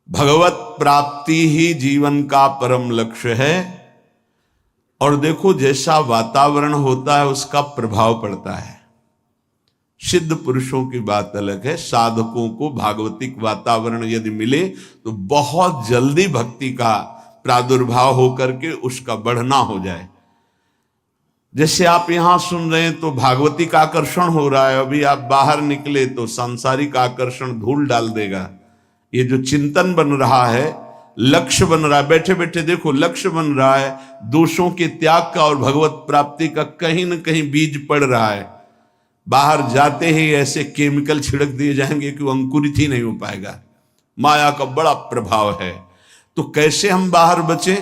भगवत प्राप्ति ही जीवन का परम लक्ष्य है। और देखो जैसा वातावरण होता है उसका प्रभाव पड़ता है। सिद्ध पुरुषों की बात अलग है, साधकों को भागवतिक वातावरण यदि मिले तो बहुत जल्दी भक्ति का प्रादुर्भाव होकर के उसका बढ़ना हो जाए। जैसे आप यहां सुन रहे हैं तो भागवतिक आकर्षण हो रहा है, अभी आप बाहर निकले तो सांसारिक आकर्षण धूल डाल देगा। ये जो चिंतन बन रहा है, लक्ष्य बन रहा है, बैठे बैठे देखो लक्ष्य बन रहा है, दोषों के त्याग का और भगवत प्राप्ति का कहीं न कहीं बीज पड़ रहा है। बाहर जाते ही ऐसे केमिकल छिड़क दिए जाएंगे कि वो अंकुरित ही नहीं हो पाएगा। माया का बड़ा प्रभाव है। तो कैसे हम बाहर बचे?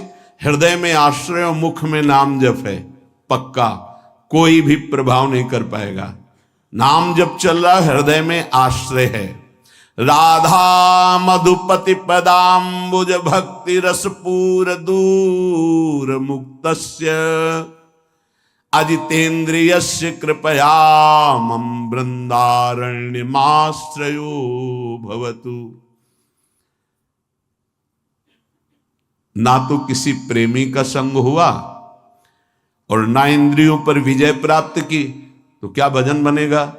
हृदय में आश्रय और मुख में नाम जप है, पक्का कोई भी प्रभाव नहीं कर पाएगा। नाम जप चल रहा, हृदय में आश्रय है। राधा मधुपति पदाम्बुज भक्ति रसपूर दूर मुक्तस्य अजितेन्द्रियस्य कृपया मम वृंदारण्यमाश्रयो भवतु। ना तो किसी प्रेमी का संग हुआ और ना इंद्रियों पर विजय प्राप्त की, तो क्या भजन बनेगा?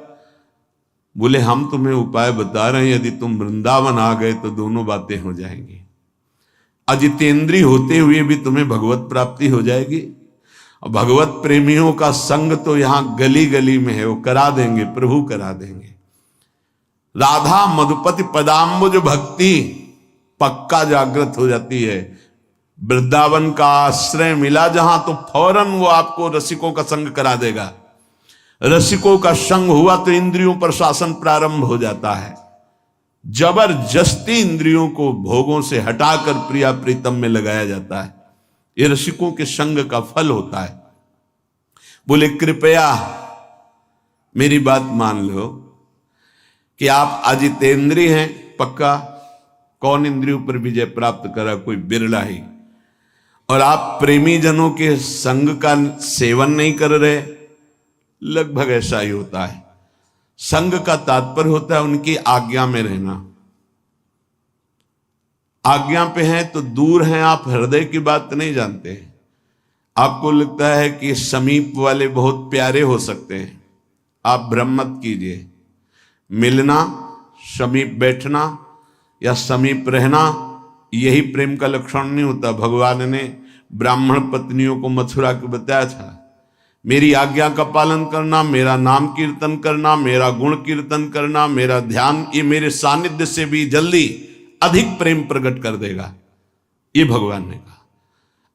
बोले हम तुम्हें उपाय बता रहे हैं, यदि तुम वृंदावन आ गए तो दोनों बातें हो जाएंगी। अजितेंद्रिय होते हुए भी तुम्हें भगवत प्राप्ति हो जाएगी। और भगवत प्रेमियों का संग तो यहां गली गली में है, वो करा देंगे, प्रभु करा देंगे। राधा मधुपति पदाम्बुज भक्ति पक्का जागृत हो जाती है। वृंदावन का आश्रय मिला जहां, तो फौरन वो आपको रसिकों का संग करा देगा। रसिकों का संग हुआ तो इंद्रियों पर शासन प्रारंभ हो जाता है। जबरदस्ती इंद्रियों को भोगों से हटाकर प्रिया प्रीतम में लगाया जाता है। ये रसिकों के संग का फल होता है। बोले कृपया मेरी बात मान लो कि आप अजितेंद्रिय हैं, पक्का। कौन इंद्रियों पर विजय प्राप्त करा? कोई बिरला ही। और आप प्रेमी जनों के संग का सेवन नहीं कर रहे, लगभग ऐसा ही होता है। संग का तात्पर्य होता है उनकी आज्ञा में रहना। आज्ञा पे हैं तो दूर हैं आप, हृदय की बात नहीं जानते। आपको लगता है कि समीप वाले बहुत प्यारे हो सकते हैं, आप भ्रम मत कीजिए। मिलना, समीप बैठना या समीप रहना, यही प्रेम का लक्षण नहीं होता। भगवान ने ब्राह्मण पत्नियों को मथुरा को बताया था, मेरी आज्ञा का पालन करना, मेरा नाम कीर्तन करना, मेरा गुण कीर्तन करना, मेरा ध्यान, ये मेरे सानिध्य से भी जल्दी अधिक प्रेम प्रकट कर देगा, ये भगवान ने कहा।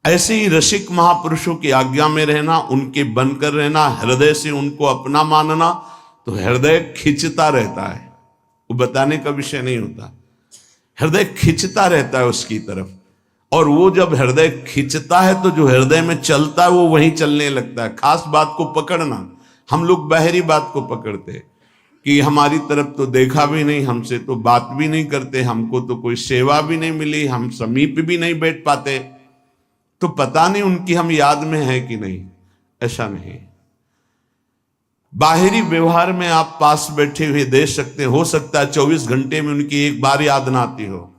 ऐसे ही रसिक महापुरुषों की आज्ञा में रहना, उनके बनकर रहना, हृदय से उनको अपना मानना, तो हृदय खिंचता रहता है। वो बताने का विषय नहीं होता, हृदय खिंचता रहता है उसकी तरफ। और वो जब हृदय खिंचता है तो जो हृदय में चलता है वो वहीं चलने लगता है। खास बात को पकड़ना, हम लोग बाहरी बात को पकड़ते कि हमारी तरफ तो देखा भी नहीं, हमसे तो बात भी नहीं करते, हमको तो कोई सेवा भी नहीं मिली, हम समीप भी नहीं बैठ पाते, तो पता नहीं उनकी हम याद में है कि नहीं। ऐसा नहीं। बाहरी व्यवहार में आप पास बैठे हुए देख सकते, हो सकता है 24 घंटे में उनकी एक बार याद ना आती हो,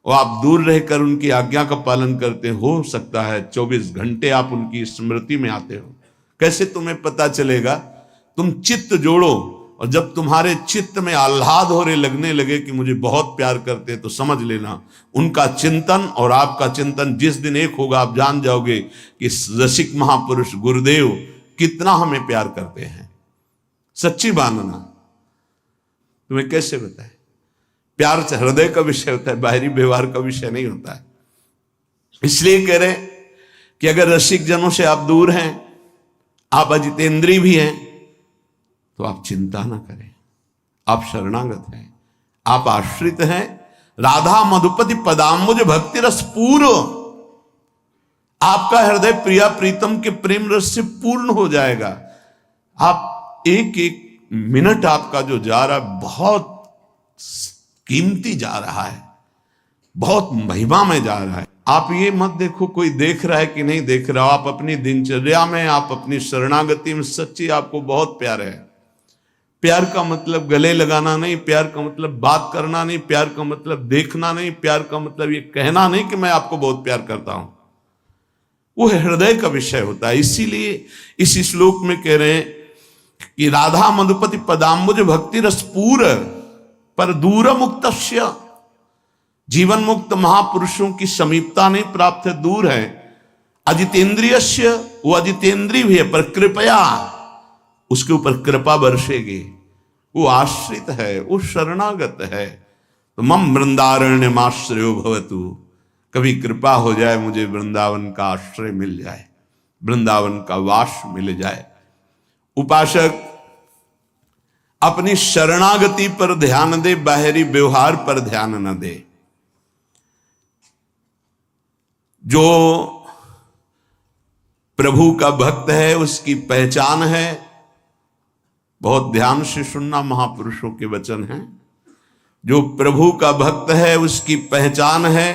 और आप दूर रहकर उनकी आज्ञा का पालन करते, हो सकता है 24 घंटे आप उनकी स्मृति में आते हो। कैसे तुम्हें पता चलेगा? तुम चित्त जोड़ो, और जब तुम्हारे चित्त में आह्लाद हो रहे लगने लगे कि मुझे बहुत प्यार करते, तो समझ लेना उनका चिंतन और आपका चिंतन जिस दिन एक होगा, आप जान जाओगे कि रसिक महापुरुष गुरुदेव कितना हमें प्यार करते हैं। सच्ची मानना। तुम्हें कैसे बताए? प्यार हृदय का विषय होता है, बाहरी व्यवहार का विषय नहीं होता है। इसलिए कह रहे कि अगर रसिक जनों से आप दूर हैं, आप अजितेंद्रिय भी हैं, तो आप चिंता ना करें, आप शरणागत हैं, आप आश्रित हैं। राधा मधुपति पदाम्बुज भक्ति रस पूर्ण, आपका हृदय प्रिया प्रीतम के प्रेम रस से पूर्ण हो जाएगा। आप एक एक मिनट आपका जो जा रहा है बहुत कीमती जा रहा है, बहुत महिमा में जा रहा है। आप ये मत देखो कोई देख रहा है कि नहीं देख रहा। आप अपनी दिनचर्या में, आप अपनी शरणागति में सच्ची आपको बहुत प्यार है, प्यार का मतलब गले लगाना नहीं, प्यार का मतलब बात करना नहीं, प्यार का मतलब देखना नहीं, प्यार का मतलब ये कहना नहीं कि मैं आपको बहुत प्यार करता हूं। वो हृदय का विषय होता है। इसीलिए इस श्लोक में कह रहे हैं कि राधा मधुपति पदाम्बुज भक्ति रसपूर पर दूर मुक्तस्य, जीवन मुक्त महापुरुषों की समीपता नहीं प्राप्त है, दूर है। अजितेंद्रियस्य, वो अजितेंद्रिय भी है पर कृपया उसके ऊपर कृपा बरसेगी। वो आश्रित है, वो शरणागत है। तो मम वृंदारण्य माश्रयो भवतु, कभी कृपा हो जाए मुझे वृंदावन का आश्रय मिल जाए, वृंदावन का वास मिल जाए। उपासक अपनी शरणागति पर ध्यान दे, बाहरी व्यवहार पर ध्यान न दे। जो प्रभु का भक्त है उसकी पहचान है, बहुत ध्यान से सुनना, महापुरुषों के वचन हैं। जो प्रभु का भक्त है उसकी पहचान है,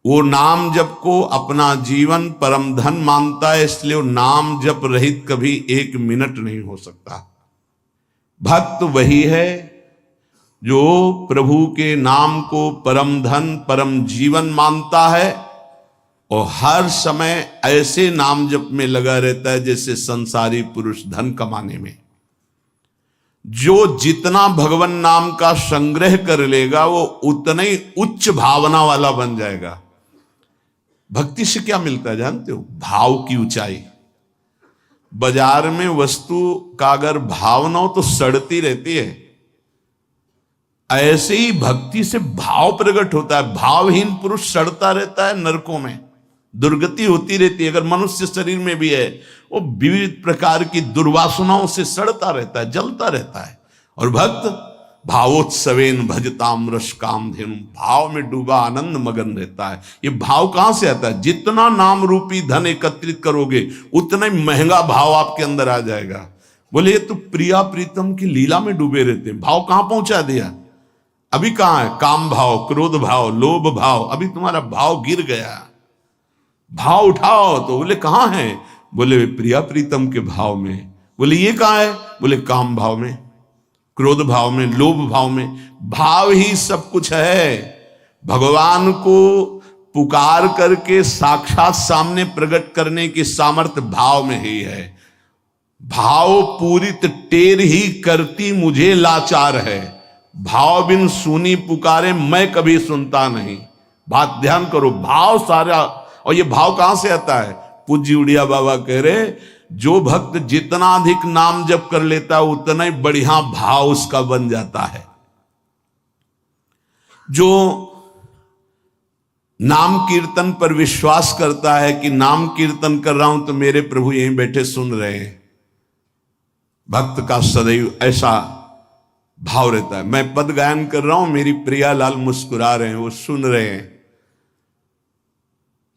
वो नाम जप को अपना जीवन परम धन मानता है, इसलिए वो नाम जप रहित कभी एक मिनट नहीं हो सकता। भक्त वही है जो प्रभु के नाम को परम धन परम जीवन मानता है और हर समय ऐसे नाम जप में लगा रहता है जैसे संसारी पुरुष धन कमाने में। जो जितना भगवान नाम का संग्रह कर लेगा वो उतना ही उच्च भावना वाला बन जाएगा। भक्ति से क्या मिलता है जानते हो? भाव की ऊंचाई। बाजार में वस्तु का अगर भाव ना हो तो सड़ती रहती है, ऐसे ही भक्ति से भाव प्रकट होता है। भावहीन पुरुष सड़ता रहता है, नरकों में दुर्गति होती रहती है। अगर मनुष्य शरीर में भी है वो विविध प्रकार की दुर्वासनाओं से सड़ता रहता है, जलता रहता है। और भक्त भावोत्सवेन भजताम रस काम धेनु, भाव में डूबा आनंद मगन रहता है। ये भाव कहां से आता है? जितना नाम रूपी धन एकत्रित करोगे उतना ही महंगा भाव आपके अंदर आ जाएगा। बोले ये तो प्रिया प्रीतम की लीला में डूबे रहते हैं, भाव कहां पहुंचा दिया? अभी कहां है? काम भाव, क्रोध भाव, लोभ भाव, अभी तुम्हारा भाव गिर गया। भाव उठाओ तो बोले कहां है? बोले प्रिया प्रीतम के भाव में। बोले ये कहां है? बोले काम भाव में, क्रोध भाव में, लोभ भाव में। भाव ही सब कुछ है। भगवान को पुकार करके साक्षात सामने प्रकट करने की सामर्थ्य भाव में ही है। भाव पूरित टेर ही करती मुझे लाचार है, भाव बिन सुनी पुकारे मैं कभी सुनता नहीं। बात ध्यान करो, भाव सारा। और ये भाव कहां से आता है? पूज्य उड़िया बाबा कह रहे जो भक्त जितना अधिक नाम जप कर लेता है उतना ही बढ़िया भाव उसका बन जाता है। जो नाम कीर्तन पर विश्वास करता है कि नाम कीर्तन कर रहा हूं तो मेरे प्रभु यहीं बैठे सुन रहे हैं, भक्त का सदैव ऐसा भाव रहता है। मैं पद गायन कर रहा हूं, मेरी प्रियालाल मुस्कुरा रहे हैं, वो सुन रहे हैं।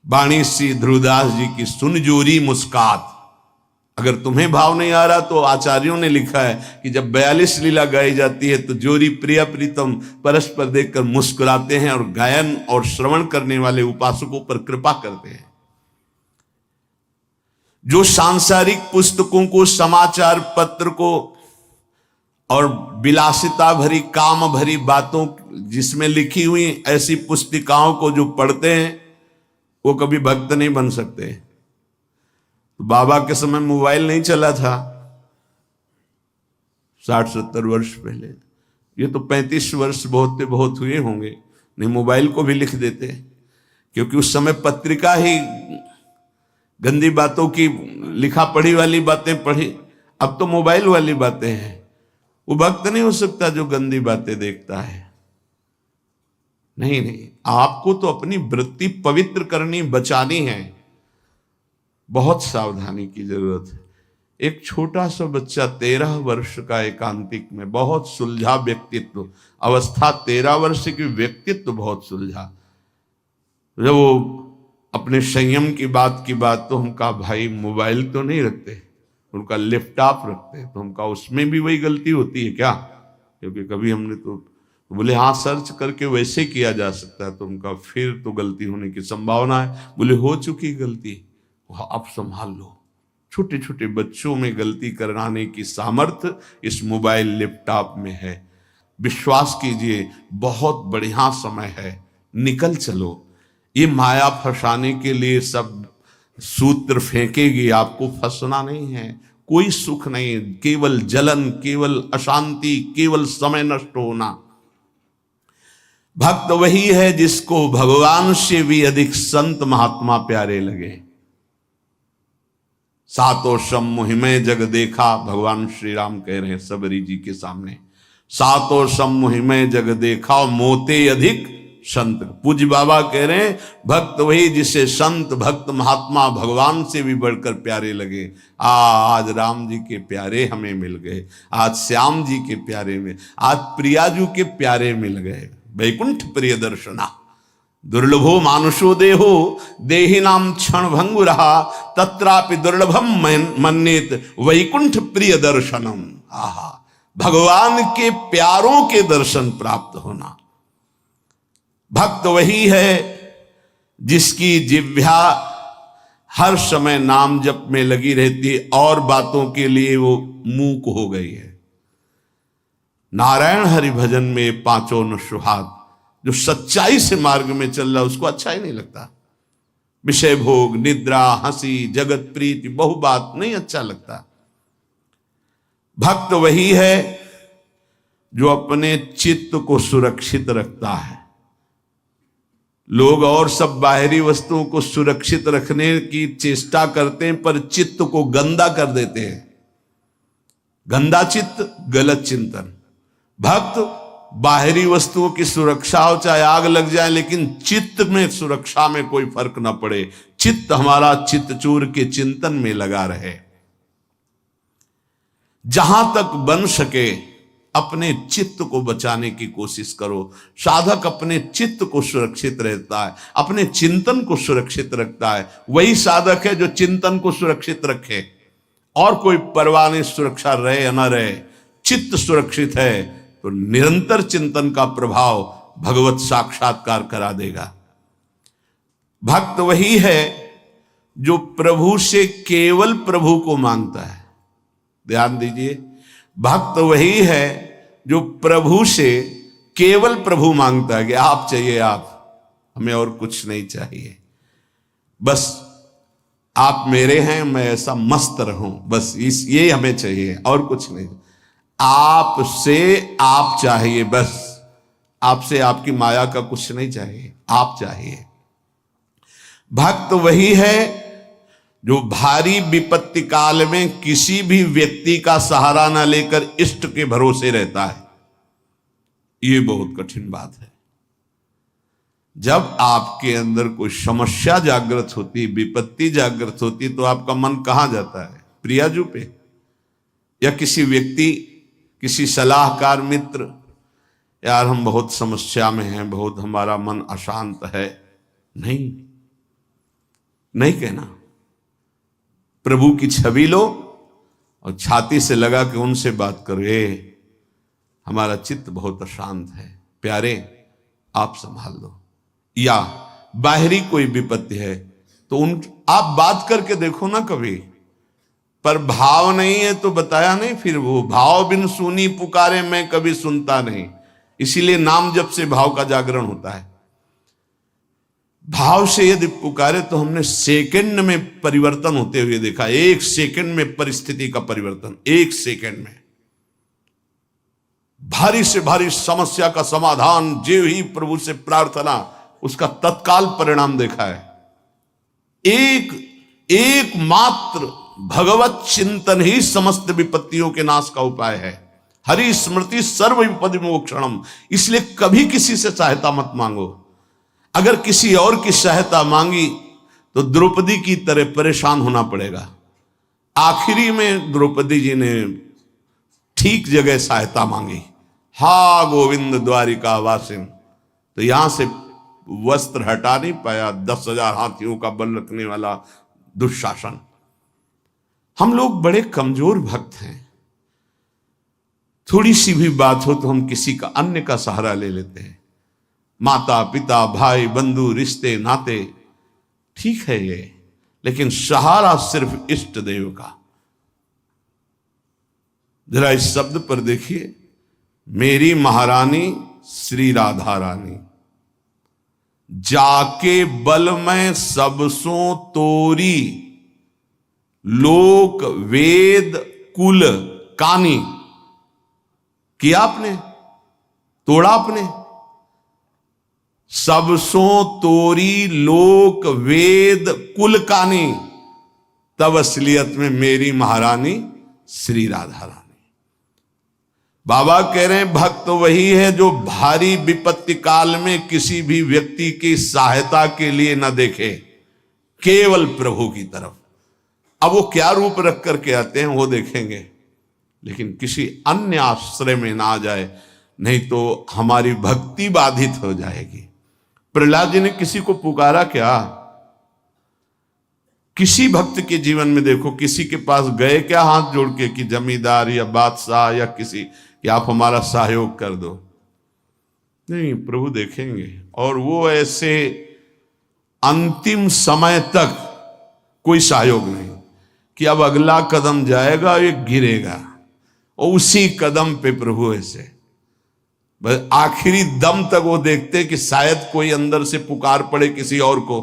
बाणी सी ध्रुवदास जी की सुन जोरी मुस्कात। अगर तुम्हें भाव नहीं आ रहा तो आचार्यों ने लिखा है कि जब 42 लीला गाई जाती है तो जोरी प्रिया प्रीतम परस्पर देखकर मुस्कुराते हैं और गायन और श्रवण करने वाले उपासकों पर कृपा करते हैं। जो सांसारिक पुस्तकों को, समाचार पत्र को और विलासिता भरी काम भरी बातों जिसमें लिखी हुई ऐसी पुस्तिकाओं को जो पढ़ते हैं वो कभी भक्त नहीं बन सकते। तो बाबा के समय मोबाइल नहीं चला था 60-70 वर्ष पहले। ये तो 35 वर्ष बहुत हुए होंगे, नहीं मोबाइल को भी लिख देते, क्योंकि उस समय पत्रिका ही गंदी बातों की लिखा पढ़ी वाली बातें पढ़ी। अब तो मोबाइल वाली बातें हैं। वो भक्त नहीं हो सकता जो गंदी बातें देखता है। नहीं, आपको तो अपनी वृत्ति पवित्र करनी, बचानी है। बहुत सावधानी की जरूरत है। एक छोटा सा बच्चा 13 वर्ष का, एकांतिक में, बहुत सुलझा व्यक्तित्व, अवस्था 13 वर्ष की, व्यक्तित्व बहुत सुलझा। जब वो अपने संयम की बात तो हम कहा भाई मोबाइल तो नहीं रखते, उनका लैपटॉप रखते। तो हम कहा उसमें भी वही गलती होती है क्या? क्योंकि कभी हमने तो बोले हाँ सर्च करके वैसे किया जा सकता है। तो उनका फिर तो गलती होने की संभावना है। बोले हो चुकी गलती, आप संभाल लो, छोटे छोटे बच्चों में गलती कराने की सामर्थ्य इस मोबाइल लैपटॉप में है। विश्वास कीजिए, बहुत बढ़िया समय है, निकल चलो। ये माया फंसाने के लिए सब सूत्र फेंकेगी, आपको फंसना नहीं है। कोई सुख नहीं, केवल जलन, केवल अशांति, केवल समय नष्ट होना। भक्त वही है जिसको भगवान से भी अधिक संत महात्मा प्यारे लगे। सातो सम मुहिमे जग देखा, भगवान श्री राम कह रहे हैं सबरी जी के सामने, सातो सम मुहिमे जग देखा मोते अधिक संत। पूज्य बाबा कह रहे हैं भक्त वही जिसे संत भक्त महात्मा भगवान से भी बढ़कर प्यारे लगे। आज राम जी के प्यारे हमें मिल गए, आज श्याम जी के प्यारे में, आज प्रियाजू के प्यारे मिल गए। वैकुंठ प्रिय दर्शना दुर्लभो मानुषो देहो देहि नाम क्षण भंगु रहा तत्रापि दुर्लभम मन्येत वैकुंठ प्रिय दर्शनम। आहा, भगवान के प्यारों के दर्शन प्राप्त होना। भक्त वही है जिसकी जिह्वा हर समय नाम जप में लगी रहती है और बातों के लिए वो मूक हो गई है। नारायण हरि भजन में पांचों न सुहाग, जो सच्चाई से मार्ग में चल रहा उसको अच्छा ही नहीं लगता। विषय भोग, निद्रा, हंसी, जगत प्रीति, बहु बात नहीं अच्छा लगता। भक्त वही है जो अपने चित्त को सुरक्षित रखता है। लोग और सब बाहरी वस्तुओं को सुरक्षित रखने की चेष्टा करते हैं पर चित्त को गंदा कर देते हैं। गंदा चित्त, गलत चिंतन। भक्त बाहरी वस्तुओं की सुरक्षा हो, चाहे आग लग जाए, लेकिन चित्त में सुरक्षा में कोई फर्क ना पड़े। चित्त हमारा चित्तचूर के चिंतन में लगा रहे। जहां तक बन सके अपने चित्त को बचाने की कोशिश करो। साधक अपने चित्त को सुरक्षित रहता है, अपने चिंतन को सुरक्षित रखता है। वही साधक है जो चिंतन को सुरक्षित रखे, और कोई परवाह नहीं सुरक्षा रहे या ना रहे। चित्त सुरक्षित है तो निरंतर चिंतन का प्रभाव भगवत साक्षात्कार करा देगा। भक्त वही है जो प्रभु से केवल प्रभु को मांगता है। ध्यान दीजिए, भक्त वही है जो प्रभु से केवल प्रभु मांगता है कि आप चाहिए आप, हमें और कुछ नहीं चाहिए, बस आप मेरे हैं, मैं ऐसा मस्त रहूं, बस ये हमें चाहिए और कुछ नहीं। आपसे आप चाहिए, बस आपसे आपकी माया का कुछ नहीं चाहिए, आप चाहिए। भक्त वही है जो भारी विपत्ति काल में किसी भी व्यक्ति का सहारा न लेकर इष्ट के भरोसे रहता है। ये बहुत कठिन बात है। जब आपके अंदर कोई समस्या जागृत होती, विपत्ति जागृत होती, तो आपका मन कहां जाता है? प्रियाजू पे, या किसी व्यक्ति, किसी सलाहकार मित्र, यार हम बहुत समस्या में हैं, बहुत हमारा मन अशांत है। नहीं कहना। प्रभु की छवि लो और छाती से लगा के उनसे बात करो, हमारा चित्त बहुत अशांत है, प्यारे आप संभाल लो। या बाहरी कोई विपत्ति है तो आप बात करके देखो ना कभी, पर भाव नहीं है तो बताया नहीं। फिर वो भाव बिन सुनी पुकारे मैं कभी सुनता नहीं। इसीलिए नाम जप से भाव का जागरण होता है। भाव से यदि पुकारे तो हमने सेकंड में परिवर्तन होते हुए देखा। एक सेकंड में परिस्थिति का परिवर्तन, एक सेकंड में भारी से भारी समस्या का समाधान, जो ही प्रभु से प्रार्थना, उसका तत्काल परिणाम देखा है। एक मात्र भगवत चिंतन ही समस्त विपत्तियों के नाश का उपाय है। हरि स्मृति सर्व विपदि मोक्षणम। इसलिए कभी किसी से सहायता मत मांगो। अगर किसी और की सहायता मांगी तो द्रौपदी की तरह परेशान होना पड़ेगा। आखिरी में द्रौपदी जी ने ठीक जगह सहायता मांगी। हा गोविंद द्वारिका वासिन, तो यहां से वस्त्र हटा नहीं पाया 10,000 हाथियों का बल रखने वाला दुशासन। हम लोग बड़े कमजोर भक्त हैं। थोड़ी सी भी बात हो तो हम किसी का, अन्य का सहारा ले लेते हैं। माता पिता भाई बंधु रिश्ते नाते, ठीक है ये, लेकिन सहारा सिर्फ इष्ट देव का। जरा इस शब्द पर देखिए, मेरी महारानी श्री राधा रानी, जाके बल में सबसों तोरी, लोक वेद कुल कानी। किया आपने, तोड़ा आपने। सबसों तोरी लोक वेद कुल कानी, तब असलियत में मेरी महारानी श्री राधा रानी। बाबा कह रहे हैं भक्त वही है जो भारी विपत्ति काल में किसी भी व्यक्ति की सहायता के लिए न देखे, केवल प्रभु की तरफ। अब वो क्या रूप रख करके आते हैं वो देखेंगे, लेकिन किसी अन्य आश्रय में ना जाए, नहीं तो हमारी भक्ति बाधित हो जाएगी। प्रहलाद जी ने किसी को पुकारा क्या? किसी भक्त के जीवन में देखो, किसी के पास गए क्या हाथ जोड़ के कि जमींदार या बादशाह या किसी कि आप हमारा सहयोग कर दो? नहीं, प्रभु देखेंगे। और वो ऐसे अंतिम समय तक कोई सहयोग नहीं कि अब अगला कदम जाएगा ये गिरेगा, और उसी कदम पे प्रभु ऐसे बस आखिरी दम तक वो देखते कि शायद कोई अंदर से पुकार पड़े किसी और को।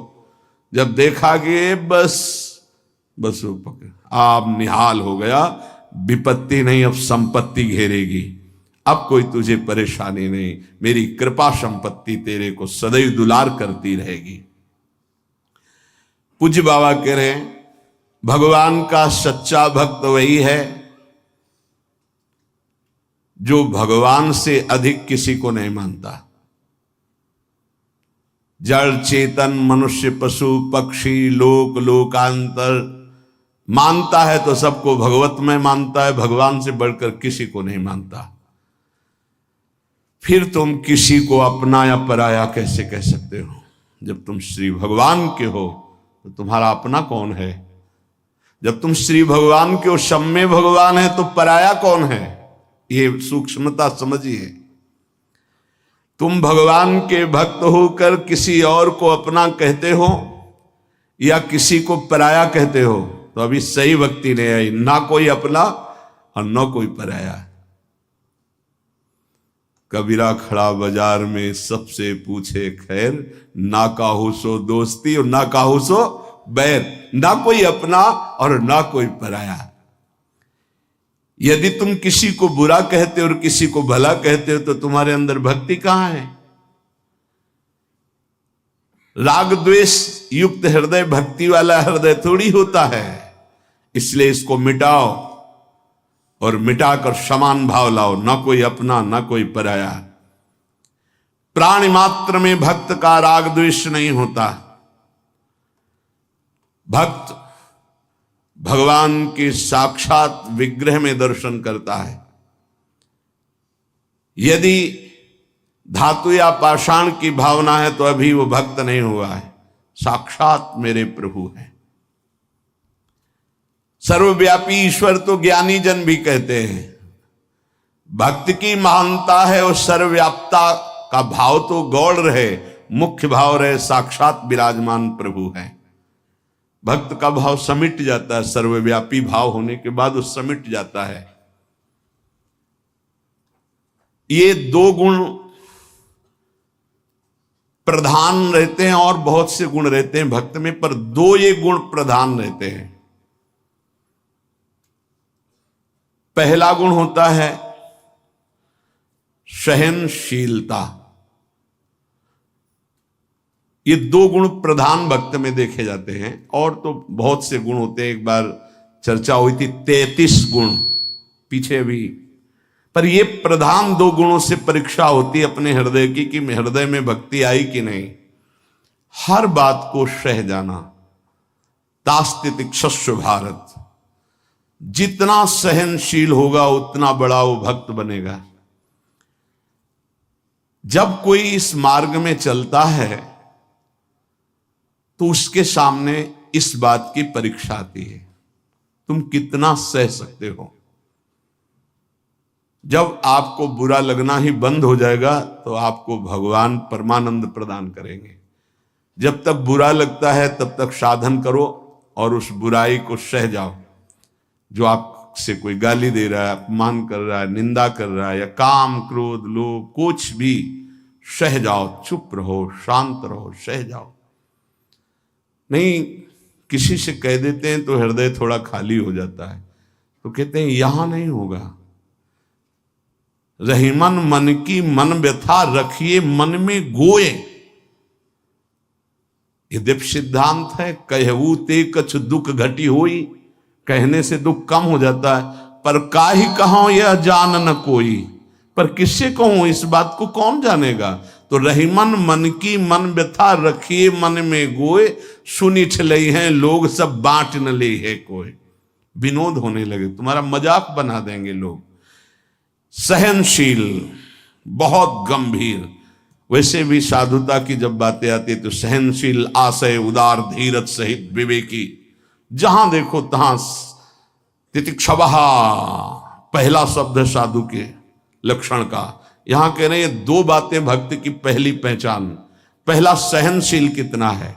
जब देखा कि बस वो पकड़, आप निहाल हो गया, विपत्ति नहीं अब संपत्ति घेरेगी, अब कोई तुझे परेशानी नहीं, मेरी कृपा संपत्ति तेरे को सदैव दुलार करती रहेगी। पूज्य बाबा कह रहे हैं भगवान का सच्चा भक्त वही है जो भगवान से अधिक किसी को नहीं मानता। जड़ चेतन मनुष्य पशु पक्षी लोक लोकांतर मानता है तो सबको भगवत में मानता है, भगवान से बढ़कर किसी को नहीं मानता। फिर तुम किसी को अपना या पराया कैसे कह सकते हो? जब तुम श्री भगवान के हो तो तुम्हारा अपना कौन है? जब तुम श्री भगवान के हो, सब में भगवान है, तो पराया कौन है? ये सूक्ष्मता समझिए। तुम भगवान के भक्त होकर किसी और को अपना कहते हो या किसी को पराया कहते हो, तो अभी सही भक्ति नहीं आई। ना कोई अपना और ना कोई पराया। कबीरा खड़ा बाजार में सबसे पूछे खैर, ना काहू सो दोस्ती और ना काहू सो बैर। ना कोई अपना और ना कोई पराया। यदि तुम किसी को बुरा कहते हो और किसी को भला कहते हो तो तुम्हारे अंदर भक्ति कहां है? राग द्वेष युक्त हृदय भक्ति वाला हृदय थोड़ी होता है। इसलिए इसको मिटाओ और मिटाकर समान भाव लाओ, ना कोई अपना ना कोई पराया। प्राणी मात्र में भक्त का राग द्वेष नहीं होता। भक्त भगवान के साक्षात विग्रह में दर्शन करता है। यदि धातु या पाषाण की भावना है तो अभी वो भक्त नहीं हुआ है। साक्षात मेरे प्रभु हैं। सर्वव्यापी ईश्वर तो ज्ञानी जन भी कहते हैं। भक्त की महानता है और सर्वव्यापता का भाव तो गौड़ रहे, मुख्य भाव रहे साक्षात विराजमान प्रभु है। भक्त का भाव समिट जाता है, सर्वव्यापी भाव होने के बाद वो समिट जाता है। ये दो गुण प्रधान रहते हैं और बहुत से गुण रहते हैं भक्त में, पर दो ये गुण प्रधान रहते हैं। पहला गुण होता है सहनशीलता। ये दो गुण प्रधान भक्त में देखे जाते हैं, और तो बहुत से गुण होते हैं। एक बार चर्चा हुई थी 33 गुण पीछे भी, पर ये प्रधान दो गुणों से परीक्षा होती है अपने हृदय की कि हृदय में भक्ति आई कि नहीं। हर बात को सह जाना। तास्तितिक्षस्व भारत। जितना सहनशील होगा उतना बड़ा वो भक्त बनेगा। जब कोई इस मार्ग में चलता है तो उसके सामने इस बात की परीक्षा आती है, तुम कितना सह सकते हो। जब आपको बुरा लगना ही बंद हो जाएगा तो आपको भगवान परमानंद प्रदान करेंगे। जब तक बुरा लगता है तब तक साधन करो, और उस बुराई को सह जाओ। जो आपसे कोई गाली दे रहा है, अपमान कर रहा है, निंदा कर रहा है, या काम क्रोध लोभ कुछ भी, सह जाओ, चुप रहो, शांत रहो, सह जाओ। नहीं, किसी से कह देते हैं तो हृदय थोड़ा खाली हो जाता है, तो कहते हैं यहां नहीं होगा। रहीमन मन की मन व्यथा रखिए मन में गोए, ये दिव्य सिद्धांत है। कहू ते कछ दुख घटी होई, कहने से दुख कम हो जाता है। पर काहि कहो यह जान न कोई, पर किससे कहूं, इस बात को कौन जानेगा। तो रहीमन मन की मन व्यथा रखिए मन में गोए, सुनी छलई हैं लोग सब बांट न ले है कोई। विनोद होने लगे, तुम्हारा मजाक बना देंगे लोग। सहनशील, बहुत गंभीर। वैसे भी साधुता की जब बातें आती है तो सहनशील, आशय, उदार, धीरज सहित विवेकी, जहां देखो तहां तितिक्षवः पहला शब्द है साधु के लक्षण का। यहां कह रहे हैं दो बातें भक्त की पहली पहचान। पहला, सहनशील कितना है।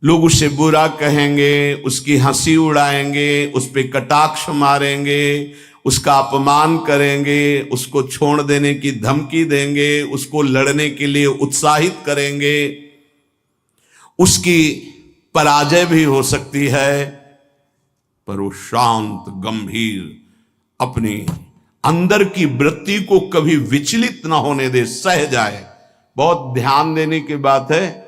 लोग उसे बुरा कहेंगे, उसकी हंसी उड़ाएंगे, उस पे कटाक्ष मारेंगे, उसका अपमान करेंगे, उसको छोड़ देने की धमकी देंगे, उसको लड़ने के लिए उत्साहित करेंगे, उसकी पराजय भी हो सकती है, पर वो शांत गंभीर, अपनी अंदर की वृत्ति को कभी विचलित ना होने दे, सह जाए। बहुत ध्यान देने की बात है।